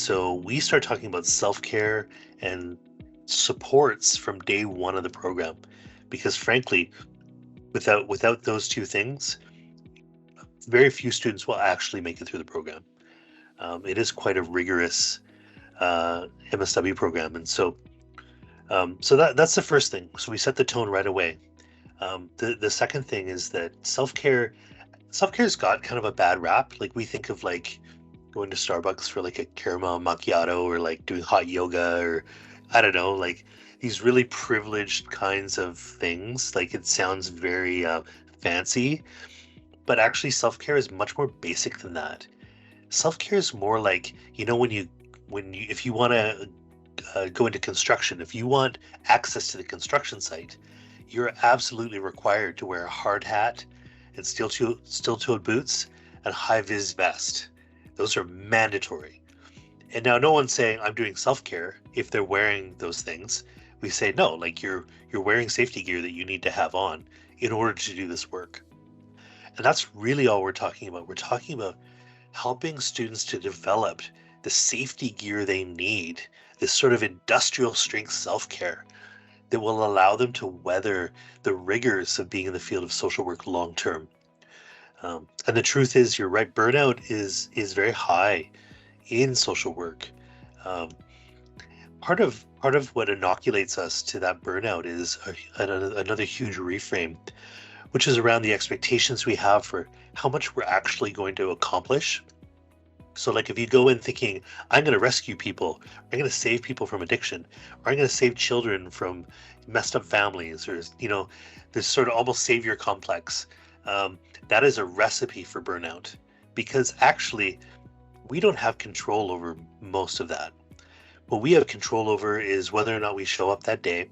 so we start talking about self-care and supports from day one of the program, because frankly, without those two things, very few students will actually make it through the program. It is quite a rigorous MSW program, and so that's the first thing. So we set the tone right away. The second thing is that self care's got kind of a bad rap. Like we think of like going to Starbucks for like a caramel macchiato, or like doing hot yoga, or I don't know, like these really privileged kinds of things. Like it sounds very fancy, but actually self-care is much more basic than that. Self-care is more like, when you if you want to go into construction, if you want access to the construction site, you're absolutely required to wear a hard hat and steel-toed boots and high-vis vest. Those are mandatory. And now no one's saying I'm doing self-care if they're wearing those things. We say no, like you're wearing safety gear that you need to have on in order to do this work. And that's really all we're talking about. We're talking about helping students to develop the safety gear they need, this sort of industrial strength self-care that will allow them to weather the rigors of being in the field of social work long term. And the truth is, you're right, burnout is very high in social work. Um, part of what inoculates us to that burnout is another huge reframe, which is around the expectations we have for how much we're actually going to accomplish. So, like, if you go in thinking, I'm going to rescue people, I'm going to save people from addiction, or I'm going to save children from messed up families, or, this sort of almost savior complex, that is a recipe for burnout, because actually, we don't have control over most of that. What we have control over is whether or not we show up that day,